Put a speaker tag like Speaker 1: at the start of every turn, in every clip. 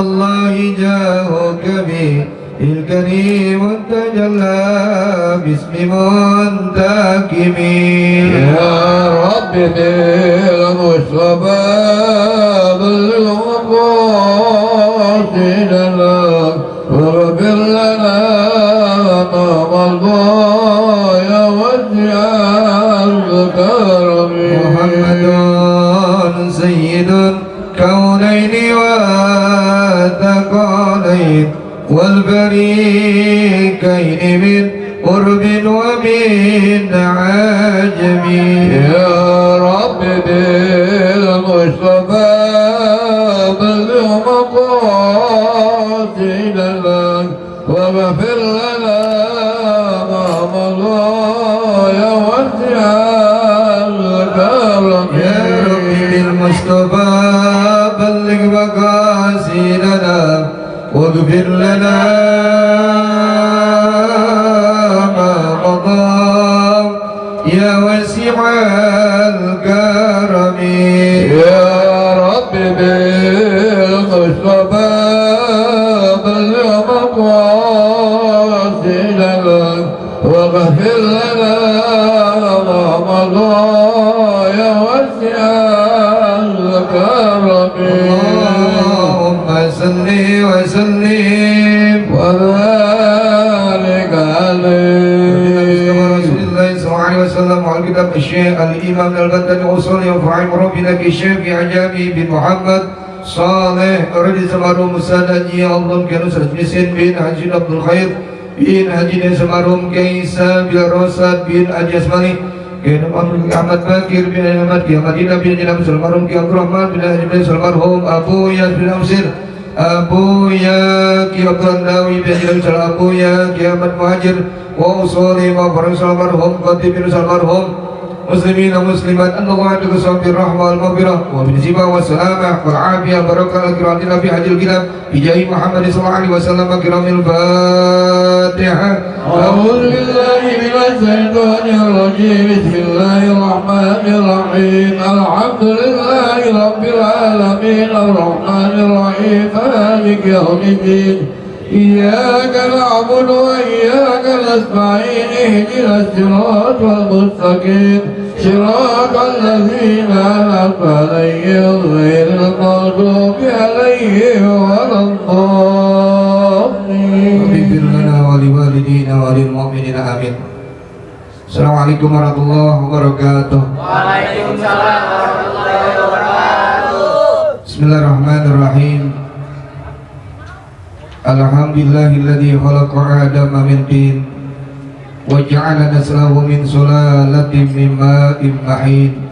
Speaker 1: الله جاهك به الكريم تجلى باسم منتكم
Speaker 2: يا رب بالمصطفى بالمقاصدنا واغفر لنا ما مضى يا وسع الكرم
Speaker 1: محمد سيد الكونين والثقلين والفريقين من قرب ومن عجم
Speaker 2: يا رب بالمصطفى بالمقاصدنا واغفر لنا ما مضى يا وسع الكرم
Speaker 1: يا رب بالمصطفى بلغ مقاصدنا واغفر لنا ما مضى يا واسع الكرم
Speaker 2: يا رب بالمصطفى بالمقاصدنا واغفر لنا ما مضى يا واسع الكرم
Speaker 1: اللهم صل وسلم
Speaker 2: وبارك عليه
Speaker 1: رسول الله صلى الله عليه وسلم وعلى الكتاب الشيخ الإمام البدل وصلي وفعل ربنا الشيخ عجابي بن محمد صالح رضي سمارو مسادجي الله كانوا سرجمسين بن حجي عبد الخير بن حجي سمارو كيسا بن رosad بن أجاسماني كان أحمد بكر بن أحمد كي مدينة بن جناب سلمارهم كي عبد الرحمن بن أجمل سلمارهم أبو ياس بن أمسير أبو يا كي عبد الناوي بن جناب سلم أبو يا كي أحمد مهاجر وأصولي وفرن سلمارهم قد بن سلمارهم مسلمين ومسلمات أن الله يرزقهم بالرحمة والمغفرة وبالنسبة والسلامة والعافية والبركة الكرام في حج الكتاب بجاه محمد صلى الله عليه وسلم كرام الفاتحة.
Speaker 2: أعوذ بالله من الشيطان الرجيم بسم الله الرحمن الرحيم الحمد لله رب العالمين الرحمن الرحيم مالك يوم الدين إياك نعبد وإياك نستعين اهدنا الصراط المستقيم صراط الذين أنعمت عليهم غير المغضوب عليهم ولا الضالين.
Speaker 1: اغفر لنا ولوالدينا وللمؤمنين آمين. السلام عليكم ورحمة الله وبركاته.
Speaker 3: Waalaikumsalam warahmatullahi wabarakatuh.
Speaker 1: بسم الله الرحمن الرحيم. Alhamdulillahilladzi khalaqa Adama min tin wa ja'ala naslahu min sulalatin min ma'in mahin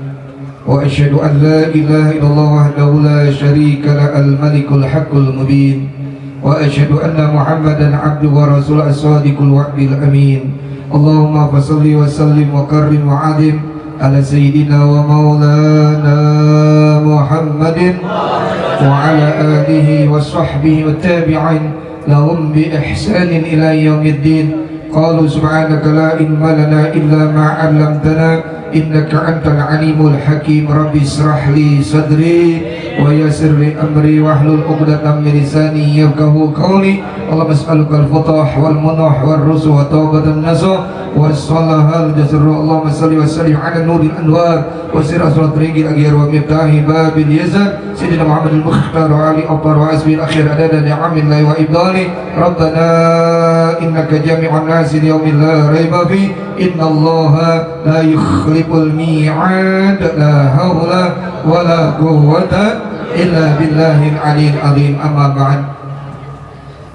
Speaker 1: wa asyhadu an la ilaha illallah wahdahu la syarika lah al-malikul haqqul mubin wa asyhadu anna Muhammadan abduhu wa rasuluhu as-sadiqul wa'dil amin. Allahumma fashalli wa sallim wa karrim wa adim ala sayyidina wa maulana Muhammadin wa ala alihi wa sahbihi wa tabi'in lahum bi ihsanin ila yaumiddin. Qalu subhanaka la ilma lana illa ma 'allamtana innaka antal alimul hakim. Rabbi israh li sadri wa yassir li amri wahlul 'uqdatam min lisani yafqahu qawli. Allahumma as'aluka al-futuh wal munuh wal rusuh wa tawbatan nasuh wa salahal jasr. Allahumma salli wa sallim ala nuril anwar wa sirasrat ringil agyar wa miftahi babil yazar Sayyidina Muhammad al-Mukhtar wa ali abbar wa asbil akhir adada ni'amillahi wa ibdali. Rabbana innaka jami'un nasi liyawmin la rayba fi inna allaha la yukhliful mi'ad la hawla wa la quwwata illa billahil aliyyil azim. Amma ba'd.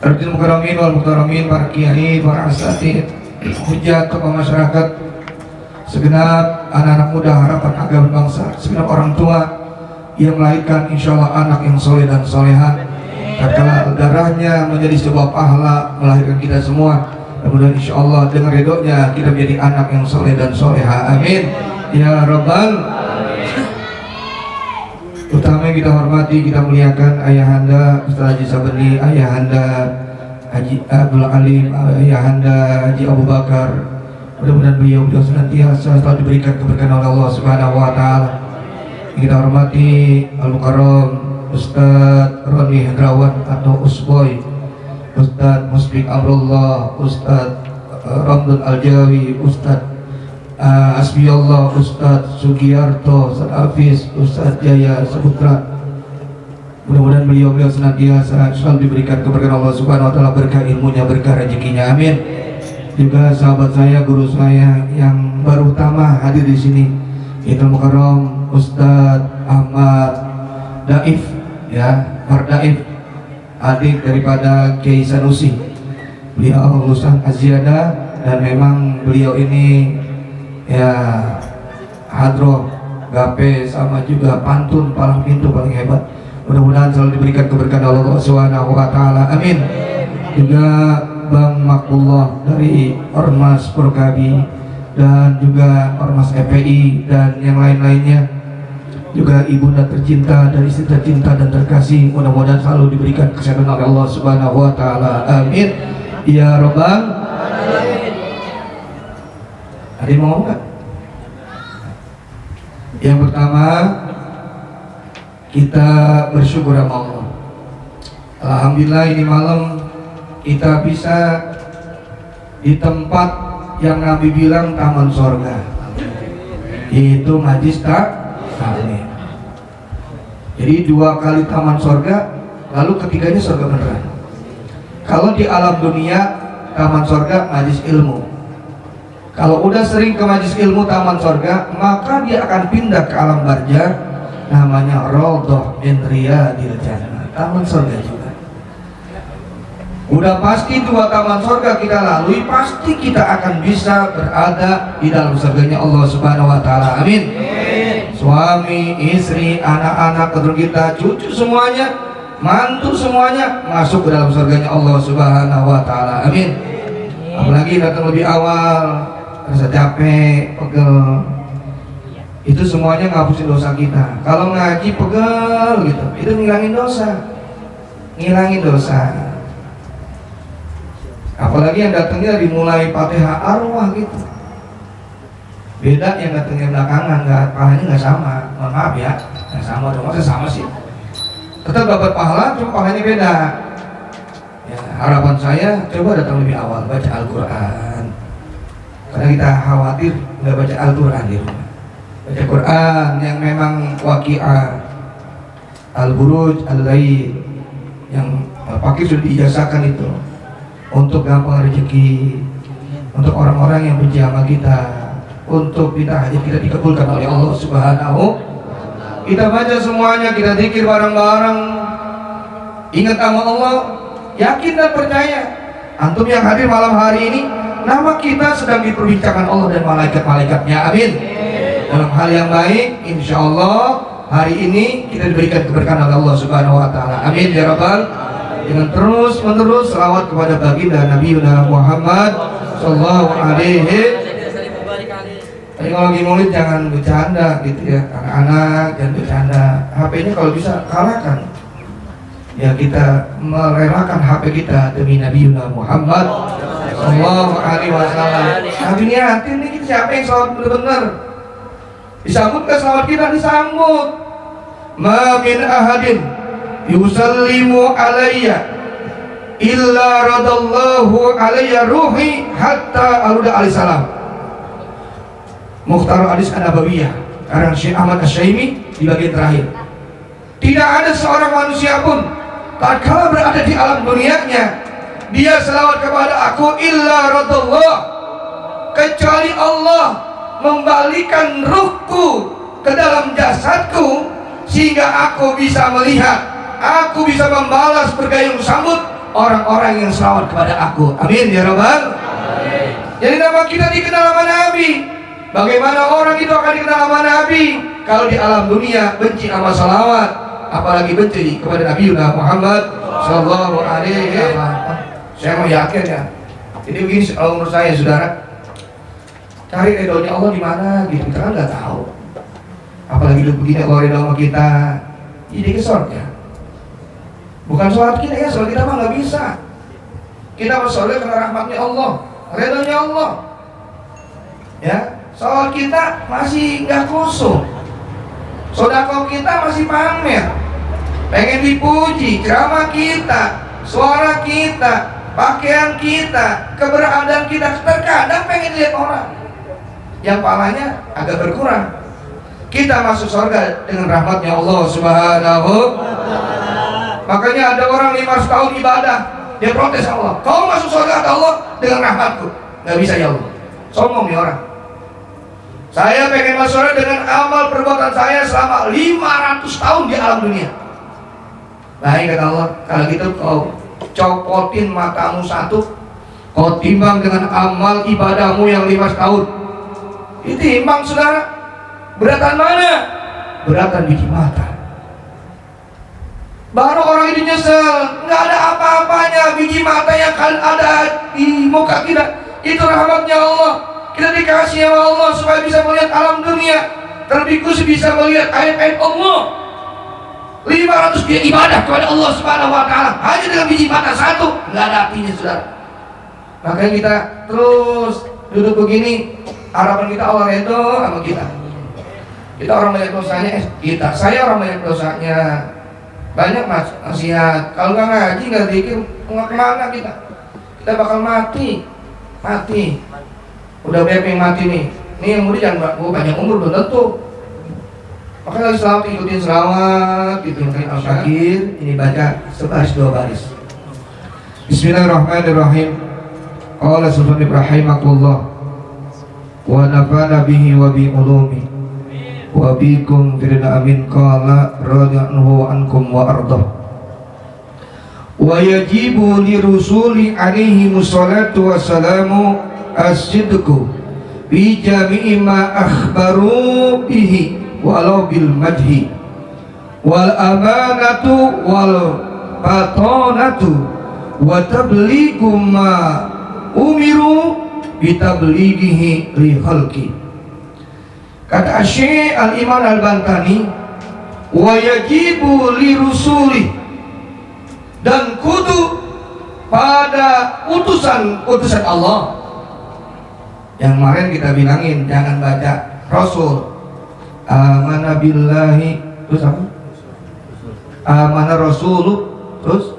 Speaker 1: Arjul mukaramin wal muktaramin, para kiai, para asatid, hujat kepada masyarakat, segenap anak-anak muda harapan agama bangsa, segenap orang tua yang melahirkan insyaallah anak yang soleh dan soleha, tatkala darahnya menjadi sebuah pahala melahirkan kita semua. Kemudian insyaallah dengan ridhonya kita menjadi anak yang soleh dan soleha, amin ya rabbal. Utama kita hormati, kita muliakan ayahanda Ustaz Haji Sabeni, ayahanda Haji Abdul Alim, ayahanda Haji Abu Bakar. Mudah-mudahan beliau senantiasa selalu diberikan keberkahan oleh Allah Subhanahu wa taala. Kita hormati Al-Mukarram Ustadz Roni Hendrawan atau Usboy, Ustadz Musbik Amrullah, Ustadz Ramdun Aljawi, Ustadz Asbiyallah, Ustadz Sugiyarto, Ustadz Hafiz, Ustadz Jaya Saputra. Mudah-mudahan beliau senantiasa selalu diberikan keberkahan Allah Subhanahu wa taala, berkah ilmunya, berkah rezekinya, amin. Juga sahabat saya, guru saya yang baru utama hadir di sini, Itu Mukarram Ustadz Ahmad Daif, ya, Daif, adik daripada Kiai Sanusi. Beliau lulusan Aziada dan memang beliau ini ya hadroh, gape, sama juga pantun, palang pintu paling hebat. Mudah-mudahan selalu diberikan keberkahan Allah Subhanahu wa taala. Amin. Juga Bang Makullah dari Ormas Purkabi dan juga Ormas FPI dan yang lain-lainnya. Juga ibunda tercinta dari istri tercinta dan terkasih, mudah-mudahan selalu diberikan kesehatan oleh Allah Subhanahu wa taala. Amin. Ya Rabbal alamin. Ada yang mau ngomong enggak? Yang pertama, kita bersyukur sama Allah. Alhamdulillah ini malam kita bisa di tempat yang Nabi bilang taman sorga, yaitu Majlis Taklim. Jadi 2 kali taman sorga, lalu ketiganya sorga beneran. Kalau di alam dunia taman sorga majlis ilmu. Kalau udah sering ke majlis ilmu taman sorga, maka dia akan pindah ke alam barzah, namanya Raudhah min Riyadil Jannah, taman sorga juga. Udah pasti 2 taman sorga kita lalui, pasti kita akan bisa berada di dalam surganya Allah Subhanahu wa taala. Amin. Suami, istri, anak-anak, keturunan kita, cucu semuanya, mantu semuanya masuk ke dalam surganya Allah Subhanahu wa taala. Amin. Apalagi datang lebih awal, rasa capek, pegel, itu semuanya ngapusin dosa kita. Kalau ngaji pegel gitu, itu ngilangin dosa. Apalagi yang datangnya dimulai Fatihah arwah gitu. Beda yang datangnya belakangan, pahalanya nggak sama. Mohon maaf ya, nggak sama dong. Masa sama sih? Tetap dapat pahala, cuma pahalanya beda. Ya, harapan saya coba datang lebih awal, baca Al-Quran. Karena kita khawatir nggak baca Al-Quran di rumah. Baca Quran yang memang waqi'ah, Al-Buruj, Al-Lail, yang pakai sudah diijazahkan itu untuk gampang rezeki, untuk orang-orang yang benci sama kita, untuk minta hajat kita dikabulkan oleh Allah Subhanahu. Kita baca semuanya, kita zikir bareng-bareng, ingat nama Allah, yakin dan percaya. Antum yang hadir malam hari ini, nama kita sedang diperbincangkan Allah dan malaikat-malaikatnya. Amin. Dalam hal yang baik, insya Allah hari ini kita diberikan keberkahan oleh Allah Subhanahu wa taala. Amin ya Rabbal. Dengan terus menerus selawat kepada baginda Nabi Muhammad sallallahu alaihi. Kalau lagi maulid jangan bercanda gitu ya, anak-anak jangan bercanda. HP-nya kalau bisa kalahkan. Ya kita merelakan HP kita demi Nabi Muhammad sallallahu alaihi wasallam. Tapi niatin nih, kita siapa yang selawat benar-benar? Disambut ke selawat kita, disambut. Ma min ahadin yusallimu alayya illa radallahu alayya ruhi hatta aluda alaihissalam. Mukhtar Hadis An-Nabawiyah karang Syekh Ahmad Asy-Syaimi di bagian terakhir. Tidak ada seorang manusia pun tatkala berada di alam dunianya dia selawat kepada aku illa radallah, kecuali Allah membalikan ruhku ke dalam jasadku sehingga aku bisa melihat, aku bisa membalas bergayung sambut orang-orang yang selawat kepada aku. Amin ya Rabbal. Jadi nama kita dikenal sama Nabi. Bagaimana orang itu akan dikenal sama Nabi kalau di alam dunia benci sama salawat, apalagi benci kepada Nabi Muhammad sallallahu alaihi wasallam. Saya mau yakin ya. Jadi begini, kalau menurut saya saudara, cari ridhonya Allah di mana gitu, kita kan nggak tahu. Apalagi hidup begini Allah ridho sama kita, jadi ke surga. Bukan sholat kita ya, sholat kita mah nggak bisa. Kita bersoleh karena rahmatnya Allah, ridhonya Allah. Ya, sholat kita masih nggak khusyuk, sedekah kita masih pamer. pengen dipuji, ceramah kita, suara kita, pakaian kita, keberadaan kita, terkadang pengen lihat orang yang palanya agak berkurang. Kita masuk surga dengan rahmatnya Allah Subhanahu. Makanya ada orang 500 tahun ibadah, dia protes Allah, kau masuk surga kata Allah dengan rahmatku. Gak bisa ya Allah, sombong nih orang. Saya pengen masuk surga dengan amal perbuatan saya selama 500 tahun di alam dunia. Baik kata Allah, kalau gitu kau copotin matamu satu, kau timbang dengan amal ibadahmu yang 5 tahun. Ditimbang saudara, beratan mana? Beratan biji mata. Baru orang itu nyesel, nggak ada apa-apanya biji mata yang ada di muka kita. Itu rahmatnya Allah. Kita dikasih sama Allah supaya bisa melihat alam dunia. Terlebih khusus bisa melihat ayat-ayat Allah. 500 dia ibadah kepada Allah Subhanahu wa taala hanya dengan biji mata satu, nggak ada artinya saudara. Makanya kita terus duduk begini, harapan kita Allah ridho sama kita. Kita orang banyak dosanya, saya orang banyak dosanya, banyak maksiat. Kalau nggak ngaji nggak zikir, nggak kemana kita? Kita bakal mati. Udah banyak yang mati nih. Nih yang muda jangan banyak umur belum tentu. Makanya lagi selawat, ikutin selawat gitu. Kayak Al-Syakir ini baca sebaris 2 baris. Bismillahirrahmanirrahim. Qala subhanahu rahimakumullah wa nafa'ana bihi wa bi ulumi wa bikum firna amin qala radhiyallahu ankum wa ardah. Wa yajibu li rusuli alaihi musallatu wassalamu as-sidqu bi jami'i ma akhbaru bihi walau bil madhi wal amanatu wal batonatu wa tablighu ma umiru bi tablighihi li khalqi. Kata Syekh Al-Imam Al-Bantani, wa yajibu li rusuli, dan kudu pada utusan Allah. Yang kemarin kita bilangin jangan baca Rasul. Amana billahi, terus apa? Amana Rasulu, terus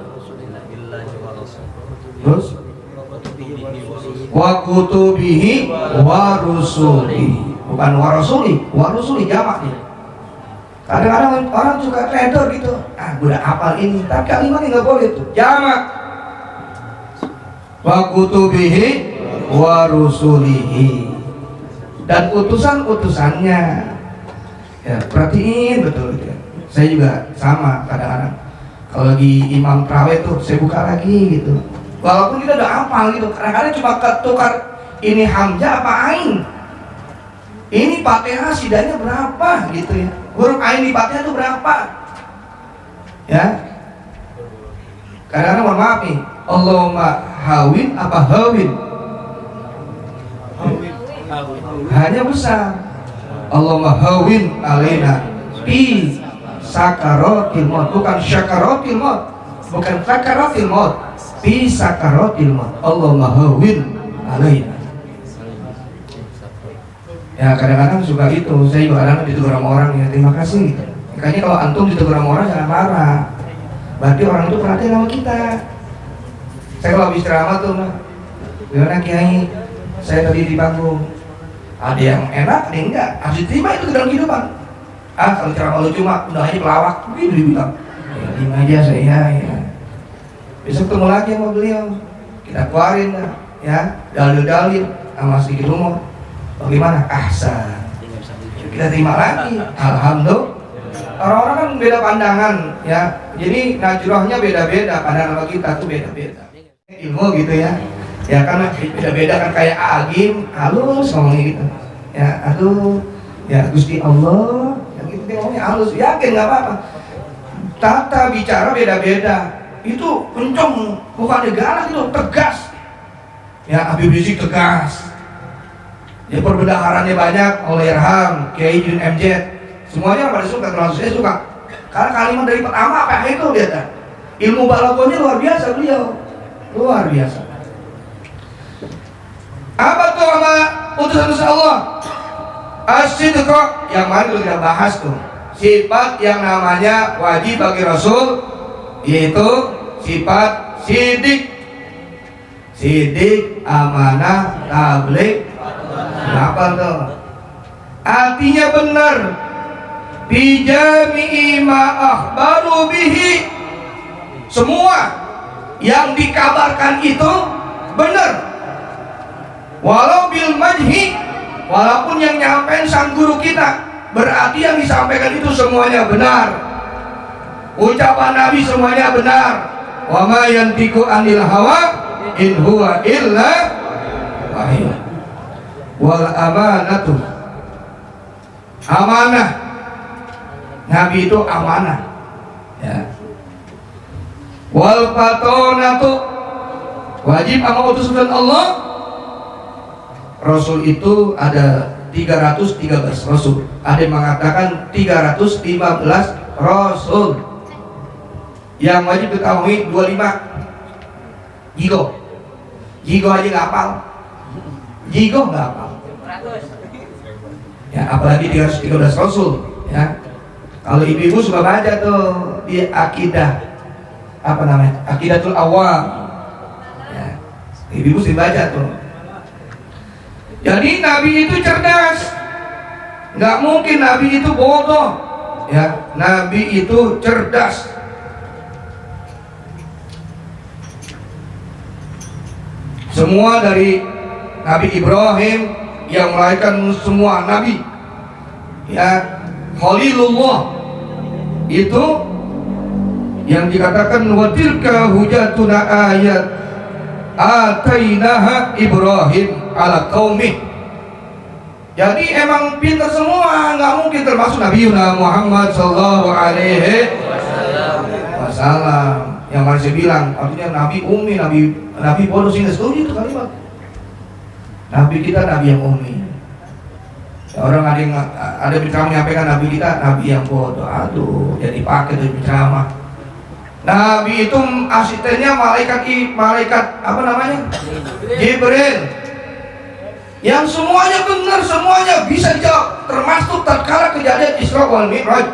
Speaker 1: wa kutubihi wa rusuli. Bukan wa rusuli jamak nih. Kadang-kadang orang suka trader gitu. Udah hafal ini, tapi kalimat ini nggak boleh tuh. Jamak. Wa kutubihi wa rusulihi, dan utusan-utusannya. Ya, perhatiin betul gitu. Saya juga sama kadang-kadang. Kalau lagi imam tarawih tuh saya buka lagi gitu. Walaupun kita udah hafal gitu, kadang-kadang cuma ketukar ini hamzah apa ain. Ini Fatihah sidanya berapa gitu ya. Huruf ain di Fatihah itu berapa? Ya. Kadang-kadang mohon maaf nih, Allahumma hawin apa hawin? Hanya besar. Allahumma hawin alaina fi sakaratil maut, bukan syakaratil maut, bukan sakaratil maut, fi sakaratil maut. Allahumma hawin alaina. Ya kadang-kadang suka gitu, saya juga kadang ditegur sama orang ya, terima kasih. Makanya kalau antum ditegur sama orang jangan marah. Berarti orang itu perhatian sama kita. Saya kalau habis ceramah tuh, gimana Kiai? Saya tadi di panggung. Ada yang enak, ada yang enggak. Harus diterima itu dalam kehidupan. Kalau ceramah lu cuma udah aja pelawak, begitu dibilang. Ya terima aja saya ya. Besok ketemu lagi sama beliau. Kita keluarin dah, ya dalil-dalil sama sedikit umur. Bagaimana? Ahsan. Kita terima lagi. Alhamdulillah. Orang-orang kan beda pandangan, ya. Jadi najrohnya beda-beda, pandangan sama kita tuh beda-beda. Ilmu gitu ya. Ya karena beda-beda kan, kayak agim halus ngomongnya gitu. Ya aduh, ya Gusti Allah, yang gitu ngomongnya halus. Yakin nggak apa-apa. Tata bicara beda-beda. Itu kenceng, bukan galak itu, tegas. Ya Habib Rizik tegas. Ya perbendaharannya banyak, Allahyarham, Kiai Jun MZ. Semuanya pada suka, termasuk saya suka. Karena kalimat dari pertama apa itu lihat. Ilmu balagonya luar biasa beliau. Luar biasa. Apa tuh sama utusan Allah? As-sidq, yang mari kita bahas tuh. sifat yang namanya wajib bagi Rasul, yaitu sifat sidik. Sidik, amanah, tabligh. Apa tuh? Artinya benar. Bijami'i ma akhbaru bihi. Semua yang dikabarkan itu benar. Walau bil majhi, walaupun yang nyampein sang guru kita, berarti yang disampaikan itu semuanya benar. Ucapan Nabi semuanya benar. Wa ma yantiqu anil hawa in huwa illa wahyu. Wal amanatu, amanah. Nabi itu amanah, ya. Wal fatonatu, wajib sama utusan Allah. Rasul itu ada 313 Rasul. Ada yang mengatakan 315 Rasul. Yang wajib diketahui 25 Jigo. Jigo aja nggak hafal. Jigo nggak hafal. Ya, apalagi 313 Rasul. Ya. Kalau ibu-ibu suka baca tuh di akidah, apa namanya? Akidatul Awam. Ya. Ibu-ibu sih baca tuh. Jadi Nabi itu cerdas. Nggak mungkin Nabi itu bodoh. Ya, Nabi itu cerdas. Semua dari Nabi Ibrahim yang melahirkan semua Nabi, ya, Khalilullah itu yang dikatakan watilka hujatuna ayat atainaha Ibrahim ala qaumih. Jadi emang pintar semua, nggak mungkin termasuk Nabi Muhammad sallallahu alaihi wasallam yang masih bilang artinya Nabi ummi, Nabi bodoh. Sih nggak setuju itu kalimat. Nabi kita Nabi yang ummi. Ya, orang ada bicara menyampaikan Nabi kita Nabi yang bodoh. Aduh, jadi pakai tuh bicara. Nabi itu asistennya malaikat apa namanya? Jibril. Yang semuanya benar, semuanya bisa dijawab, termasuk tatkala kejadian Isra wal Mi'raj.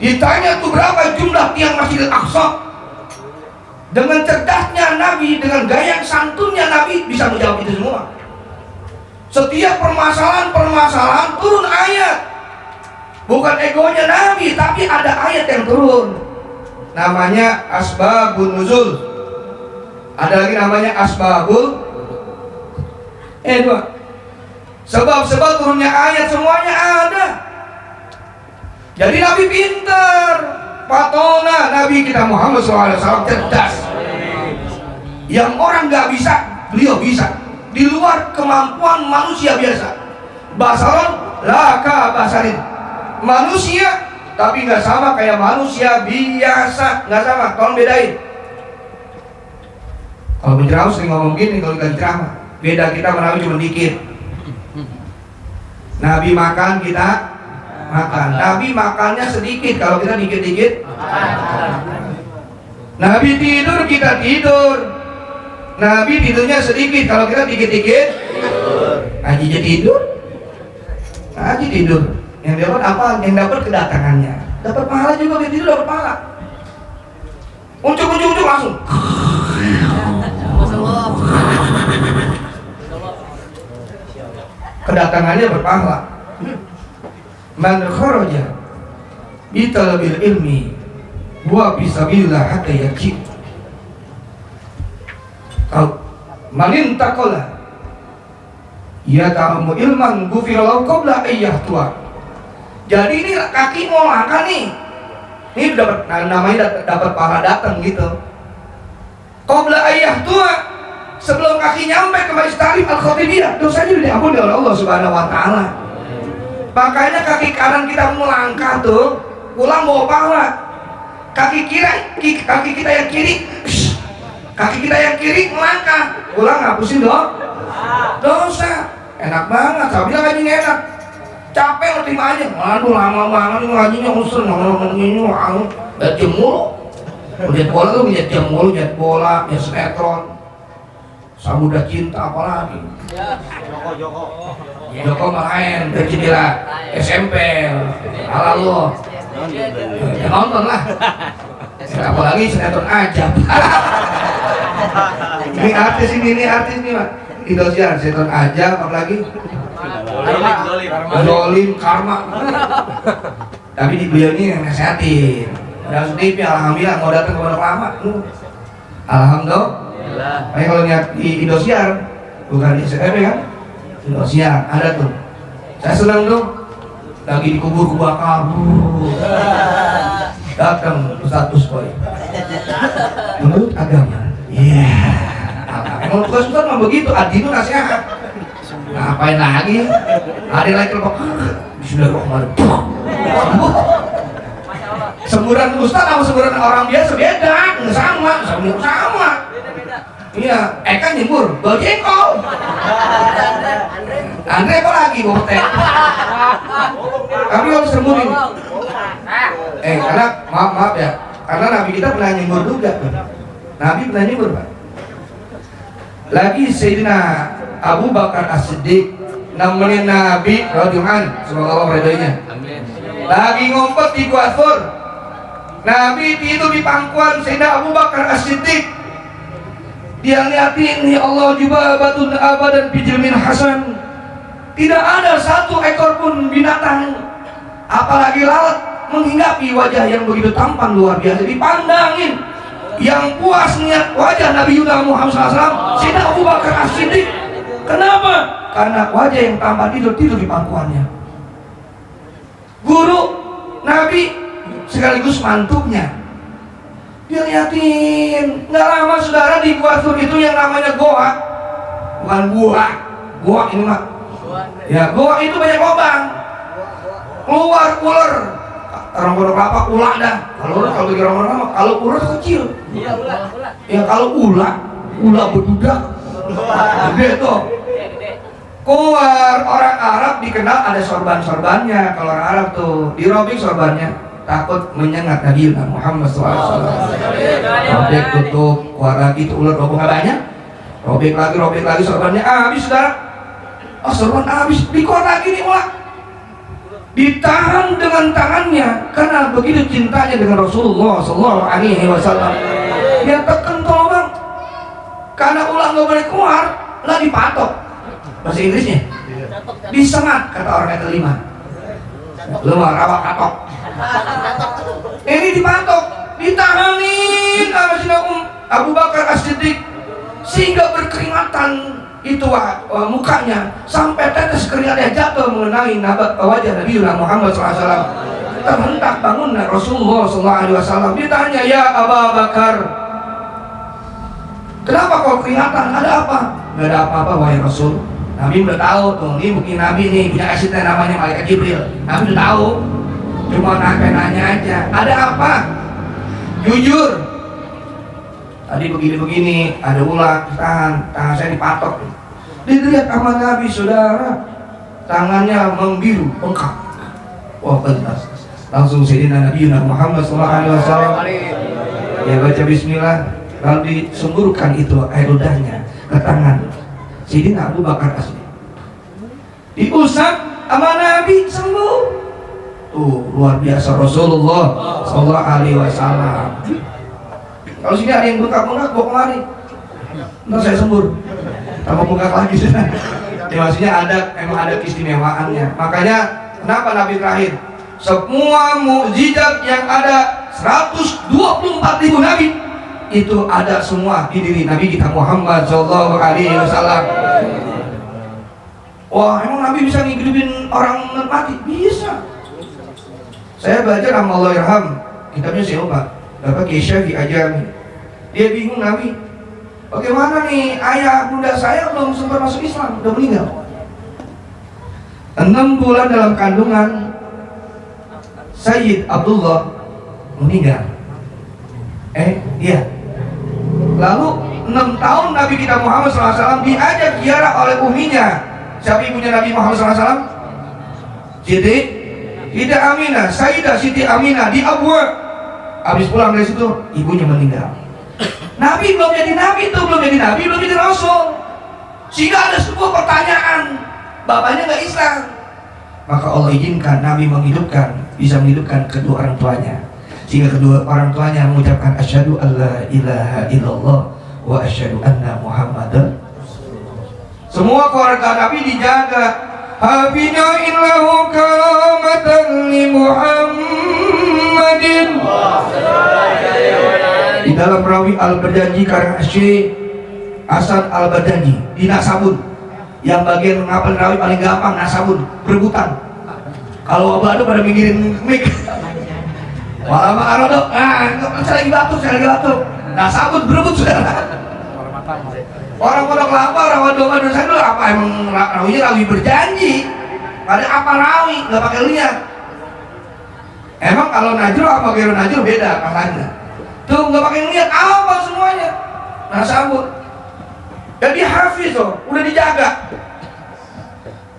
Speaker 1: Ditanya tuh berapa jumlah tiang Masjidil Aqsa. Dengan cerdasnya Nabi, dengan gaya santunnya Nabi bisa menjawab itu semua. Setiap permasalahan turun ayat. Bukan egonya Nabi, tapi ada ayat yang turun. Namanya asbabun nuzul. Ada lagi namanya asbabul dua. Sebab-sebab turunnya ayat semuanya ada. Jadi Nabi pintar. Patona Nabi kita Muhammad SAW cerdas. Yang orang nggak bisa, beliau bisa. Di luar kemampuan manusia biasa. Basaron laka basarin. Manusia tapi nggak sama kayak manusia biasa, nggak sama. Tolong bedain. Kalau penceramah sering ngomong gini, kalau kita ceramah beda kita menawi cuma dikit. Nabi makan, kita makan. Nabi makannya sedikit, kalau kita dikit-dikit. Nabi tidur, kita tidur. Nabi tidurnya sedikit, kalau kita dikit-dikit. Haji tidur. Haji tidur. Yang dapat apa? Yang dapat kedatangannya. Dapat pahala juga, dia tidur dapat pahala. Ucuk langsung. Kedatangannya berpahala. Man kharaja bi talabil ilmi wa bi sabilillah hatta yaqi. Manin taqala ya ta'amu ilman gufiralahu qabla ayyahtua. Jadi ini kaki mau makan nih. Ini dapat namanya dapat pahala datang gitu. Qabla ayyahtua, sebelum kaki nyampe ke Majlis Ta'lim Al-Khatibiyah, dosanya sudah diampuni oleh Allah Subhanahu wa taala. Makanya kaki kanan kita mau langkah tuh, pulang bawa pahala. Kaki kita yang kiri, kaki kita yang kiri melangkah, pulang ngapusin dosa. Enak banget, saya bilang ngaji enak. Capek lo terima aja. Aduh lama banget ngajinya usul, ngomong lihat jam mulu. Lihat bola tuh lihat jam mulu, lihat bola, lihat sinetron. Samudra Cinta apalagi. Joko main dari jendela SMP. Ala lo. Ya, nonton lah. Apalagi sinetron Ajab. Ini artis nih Pak. Indosiar sinetron Ajab apalagi. Zolim Karma. Tapi di beliau ini yang nasehatin. Dan TV alhamdulillah mau datang ke Pondok Lama. Alhamdulillah. Tapi kalau lihat di Indosiar bukan di SCTV kan? Indosiar ada tuh. Saya senang tuh. Lagi dikubur kebakar. Datang Ustaz Usboy. Menurut agama. Iya. Emang tugas Ustaz mah begitu. Adinu nasihat. Ngapain lagi? Ada lagi kelompok. Bismillahirrahmanirrahim. Semburan Ustaz sama semburan orang biasa beda. Nggak sama. Iya, kan nyembur, bawa jengkol. Andre apa lagi bawa teh? Kami harus semburin. Karena maaf ya, karena Nabi kita pernah nyembur juga. Nabi pernah nyembur Pak. Lagi Sayyidina Abu Bakar As-Siddiq nemenin Nabi radhiyallahu anhu, semoga Allah meridainya. Lagi ngumpet di Gua Thur. Nabi tidur di pangkuan Sayyidina Abu Bakar As-Siddiq. Dia lihatin, ya Allah, jubabatun abadan bijilmin hasan. Tidak ada satu ekor pun binatang, apalagi lalat, menghinggapi wajah yang begitu tampan luar biasa. Dipandangin, yang puas niat wajah Nabi Yuna Muhammad SAW, Sayyidina Abu Bakar As-Siddiq. Kenapa? Karena wajah yang tampan tidur di pangkuannya. Guru Nabi sekaligus mantunya. Dia liatin, nggak lama saudara di Gua Thur itu yang namanya goa, bukan goa ini mah. Ya goa itu banyak lubang, keluar ular, orang Pondok Kelapa ular dah. Kalau bagi orang Pondok Kelapa, kalau ular kecil. Ya kalau ular berbudak, gede tuh. Keluar orang Arab dikenal ada sorban-sorbannya. Kalau orang Arab tuh dirobek sorbannya. Takut menyengat Nabi Muhammad SAW. Robek tutup, keluar lagi itu ular robek banyak. Robek lagi sorbannya habis saudara. Oh sorban habis, dikeluar lagi nih ular. Ditahan dengan tangannya karena begitu cintanya dengan Rasulullah SAW. Dia tekan tolong bang, karena ular nggak boleh keluar, lah dipatok. Bahasa Inggrisnya disengat kata orang kelima. Luar awak katok. Ini dipatok, ditahanin sama Sayyidina Abu Bakar As-Siddiq sehingga berkeringatan itu mukanya sampai tetes keringatnya jatuh mengenai wajah Nabi Muhammad SAW. Terhentak bangun Rasulullah SAW. Ditanya, ya Abu Bakar, kenapa kau keringatan? Ada apa? Gak ada apa-apa wahai Rasul. Nabi udah tahu tuh, ini mungkin Nabi nih punya asisten namanya Malaikat Jibril. Nabi udah tahu. Cuma nanya aja, ada apa? Jujur. Tadi begini-begini, ada ular, tangan saya dipatok. Dilihat sama Nabi saudara, tangannya membiru, bengkak. Wah pentas. Langsung Sayyidina Nabi Muhammad SAW. Ya baca Bismillah, lalu disumburkan itu air ludahnya ke tangan Sayyidina Abu Bakar As-Siddiq. Diusap sama Nabi, sembuh. Tuh luar biasa Rasulullah SAW. Kalau sini ada yang bengkak-bengkak, bawa kemari. Ntar saya sembur, tambah bengkak lagi. Ya maksudnya emang ada keistimewaannya. Makanya kenapa Nabi terakhir? Semua mukjizat yang ada 124.000 Nabi itu ada semua di diri Nabi kita Muhammad SAW. Wah emang Nabi bisa ngidupin orang mati? Bisa. Saya belajar sama Allahyarham, kitabnya siapa? Bapak Kesha diajar nih. Dia bingung Nabi. Bagaimana nih ayah bunda saya belum sempat masuk Islam, udah meninggal. 6 bulan dalam kandungan Sayyid Abdullah meninggal. Iya. Lalu 6 tahun Nabi kita Muhammad SAW diajak ziarah oleh uminya. Siapa ibunya Nabi Muhammad SAW? Siti Aminah, Sayyidah Siti Aminah di Abwa. Habis pulang dari situ, ibunya meninggal. Nabi belum jadi nabi itu, belum jadi nabi, belum jadi rasul. Sehingga ada sebuah pertanyaan, bapaknya nggak Islam. Maka Allah izinkan Nabi bisa menghidupkan kedua orang tuanya. Sehingga kedua orang tuanya mengucapkan asyhadu alla ilaha illallah wa asyhadu anna muhammadan. Semua keluarga Nabi dijaga. Habina illahu karamatan li Muhammadin. Di dalam rawi Al-Barjanji karang Syekh Hasan Al-Barjanji di Nasabun, yang bagian ngapal rawi paling gampang Nasabun, berebutan. Kalau abadu pada mikirin mik. Walau makarodok, saya lagi batuk. Nasabun berebut saudara. Orang pondok kelapa, rawa doma dosa dulu apa emang rawinya rawi berjanji? Ada apa rawi? Nggak pakai lihat. Emang kalau najro apa gero najro beda makanya. Tuh nggak pakai lihat apa semuanya. Nasabun. Jadi hafiz tuh, udah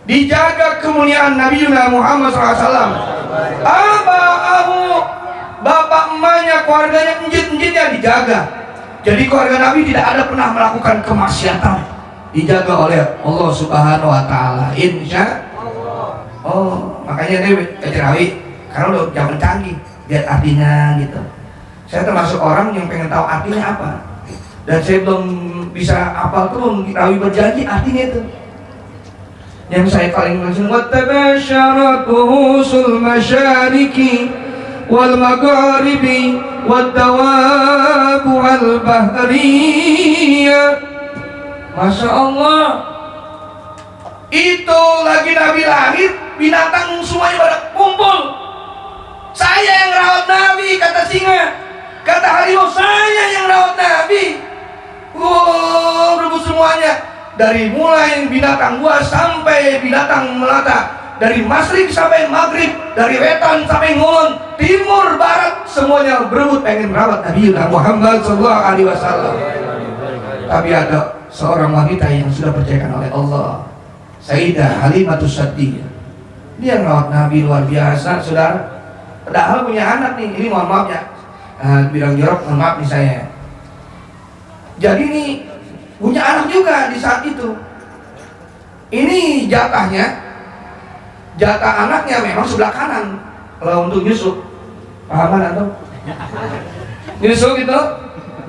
Speaker 1: dijaga kemuliaan Nabi Muhammad SAW. Bapak emaknya, keluarganya, njit-njitnya dijaga. Jadi keluarga Nabi tidak ada pernah melakukan kemaksiatan, dijaga oleh Allah Subhanahu Wa Taala. Insya Allah. Makanya dia kecerawi karena udah zaman canggih, lihat artinya gitu. Saya termasuk orang yang pengen tahu artinya apa, dan saya belum bisa hafal turun rawi berjanji artinya itu. Yang saya paling langsung wattabasyarat buhusul masyariki wal magharibi wad dawab wal bahriyah. Masya Allah, itu lagi Nabi lahir, binatang semuanya pada kumpul. Saya yang rawat Nabi, kata singa, kata harimau, saya yang rawat Nabi. Rebut semuanya, dari mulai binatang buas sampai binatang melata, dari masyrik sampai maghrib, dari wetan sampai ngulon, timur barat, semuanya berebut pengen merawat Nabi Muhammad SAW. Tapi ada seorang wanita yang sudah dipercayakan oleh Allah, Sayyidah Halimatus Sa'diyah. Dia merawat Nabi luar biasa, saudara. Padahal punya anak nih, ini mohon maaf ya, bilang jorok, mohon maaf nih saya. Jadi nih punya anak juga di saat itu. Ini jatah anaknya memang sebelah kanan kalau untuk nyusu. Pahaman atau? Nyusu gitu.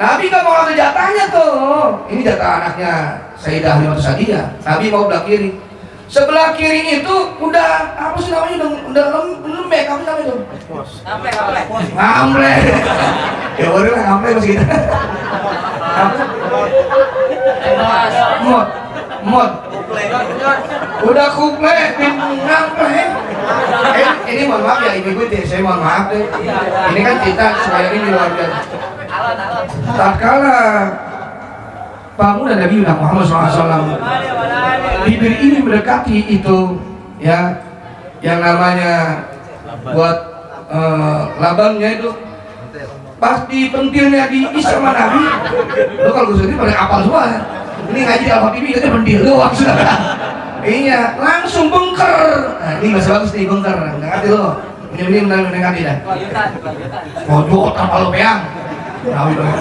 Speaker 1: Nabi gak mau ada jatahnya tuh. Ini jatah anaknya Sayyidah Halimatus Sa'diyah. Nabi mau belah kiri. Sebelah kiri itu udah apa sih namanya? Udah lembek, apa namanya itu? Ngamble. Ya baru lah ngamble masih gitu. Mod. Udah kuple, ngamble. Ini mohon maaf ya ibu deh, saya mohon maaf deh. Ini kan kita supaya ini luar biasa. Tatkala bangunan Nabi Muhammad SAW, bibir ini mendekati itu ya, yang namanya buat labangnya itu, pas di pentilnya diisi sama Nabi. Lo kalau gue sendiri pada apal semua ya. Ini ngaji Al-Fatihah itu pentil doang sudah. Iya, langsung bengker. Nah, ini masih bagus nih bengker. Nggak ngerti lo. Ini ngerti dah. Pojok tanpa lo peang.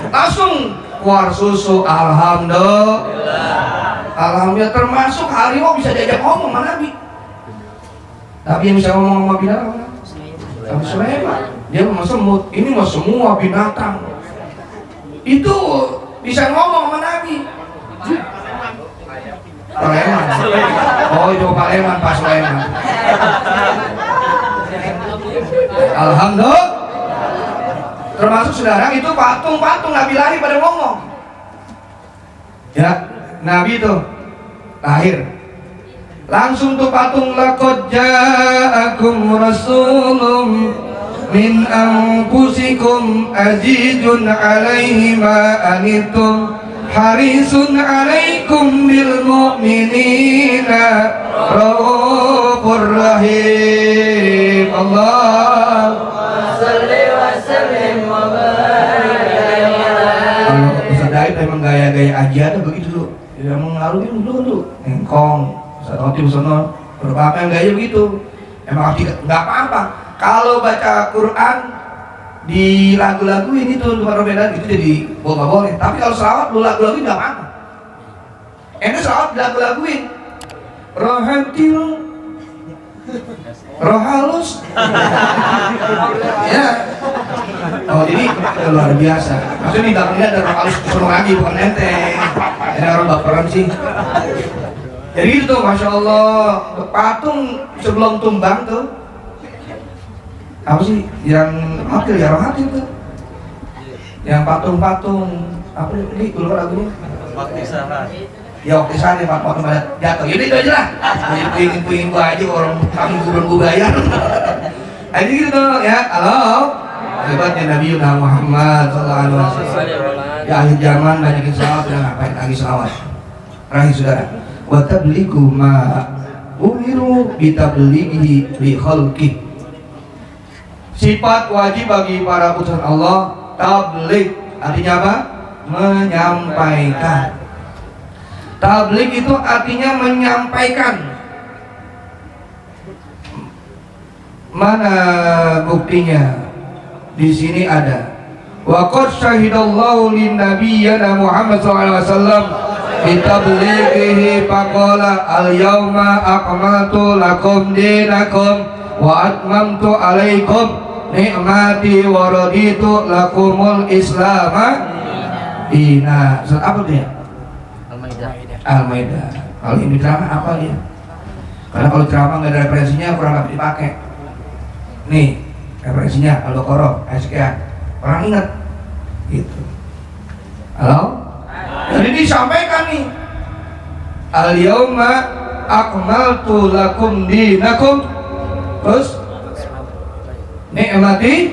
Speaker 1: Langsung keluar susu, alhamdulillah, termasuk harimau bisa diajak ngomong sama Nabi. Tapi yang bisa ngomong sama binatang Nabi Sulaiman, dia mau semut, ini mau semua binatang itu bisa ngomong sama Nabi. Sulaiman, oh itu Pak Leman, Pak Sulaiman. Alhamdulillah. Termasuk saudara itu patung-patung Nabi lahir pada ngomong. Ya, Nabi itu lahir. Langsung tuh patung laqad ja'akum rasulun min anfusikum azizun 'alaihi ma anittum harisun 'alaikum bil mu'minina raufur rahim. Allah kalau Ustaz Daib memang gaya-gaya aja begitu dulu, tidak mengaruhi dulu engkong Ustaz Otip sono berapa yang gaya begitu. Emang nggak apa-apa kalau baca Quran di lagu-laguin itu tempat Ramadan itu jadi nggak boleh. Tapi kalau selawat lu lagu-laguin nggak apa-apa. Enak selawat lagu-laguin. Rohantil, roh halus. Ya. Oh jadi luar biasa. Maksudnya di belakangnya ada roh halus semua lagi bukan enteng. Ini orang baperan sih. Jadi itu tuh, masya Allah, patung sebelum tumbang tuh apa sih yang hatil ya, orang hatil tuh yang patung-patung apa ini lupa lagunya waktu sahat ya, waktu sahat ya, patung pada jatuh. Jadi itu aja lah, pengen gua aja orang kami gubernur gua bayar. Jadi gitu tuh ya. Halo, hebatnya Nabi Muhammad sallallahu alaihi wasallam. Ya akhir zaman banyakin salawat, ya ngapain lagi salawat. Rahim saudara, wa tabligu ma umiru bitablighi li khalqi. Sifat wajib bagi para utusan Allah, tabligh artinya apa? Menyampaikan. Tabligh itu artinya menyampaikan. Mana buktinya? Di sini ada. Wa qad syahidallahu lin nabiyyina Muhammad sallallahu alaihi wasallam bitablighihi faqala al-yauma akmaltu lakum dinakum wa atmamtu alaikum nikmati wa raditu lakumul islama dina. Surat apa dia? Al-Maidah. Kalau ini ceramah apa dia? Karena kalau ceramah nggak ada referensinya kurang dapat dipakai. Nih referensinya Al-Baqarah, ayat orang ingat gitu. Halo? Jadi disampaikan nih, al-yauma akmaltu lakum dinakum, terus nikmati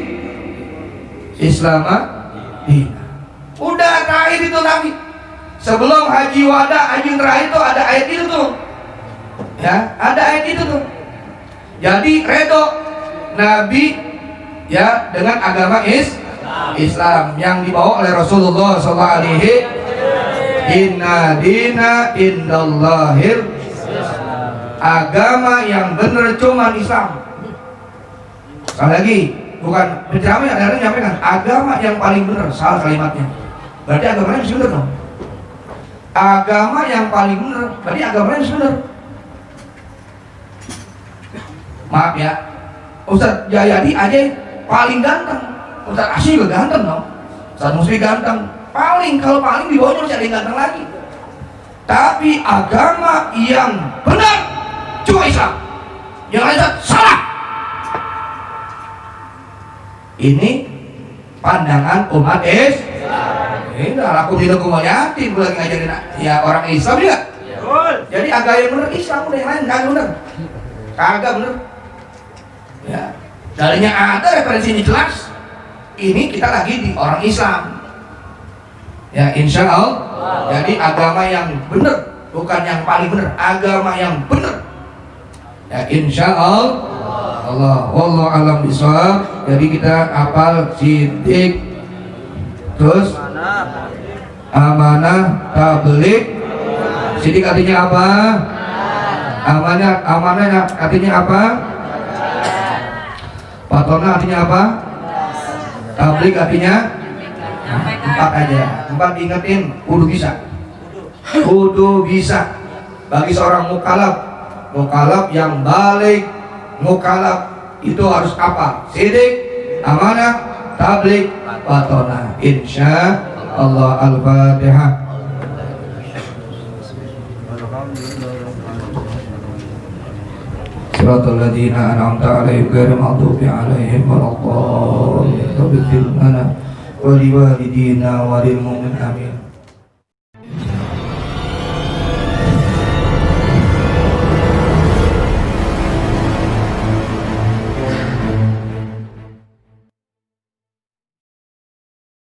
Speaker 1: islama dina. Udah terakhir itu Nabi sebelum haji wada, haji terakhir itu ada ayat itu tuh ya, ada ayat itu tuh. Jadi redo Nabi ya dengan agama Islam yang dibawa oleh Rasulullah SAW. Inna dina indallahil agama yang benar cuma Islam. Sekali lagi, bukan penceramah yang ada menyampaikan agama yang paling benar, salah kalimatnya. Berarti agamanya harus benar dong. Agama yang paling benar, berarti agamanya harus benar. Maaf ya, Ustaz Jayadi aja paling ganteng, Ustaz Asyik juga ganteng dong, Ustaz Musri ganteng, paling kalau paling di bawahnya harus ada yang ganteng lagi. Tapi agama yang benar cuma Islam, yang lain salah. Ini pandangan umat Islam. Ini aku bilang kumul yatim, gue lagi ngajarin ya orang Islam juga. Jadi agama yang benar Islam, udah yang lain kagak benar, kagak benar. Ya, dalilnya ada, referensinya jelas. Ini kita lagi di orang Islam. Ya, insya Allah. Jadi agama yang benar, bukan yang paling benar, agama yang benar. Ya, insya Allah. Wallahu alam bishawab. Jadi kita hafal sidik, terus amanah, tabligh. Sidik artinya apa? Amanah artinya apa? Patona artinya apa? Tabligh artinya empat aja. Empat diingetin, kudu bisa. Kudu bisa. Bagi seorang mukalaf yang balik, mukalaf itu harus apa? Sidik, amanah, tabligh, patona. Insya Allah. Al-Fatihah. Siratal ladzina an'amta 'alaihim ghairil maghdubi 'alaihim waladdallin. Ighfir lana wa liwalidina wa lil mu'minin amin.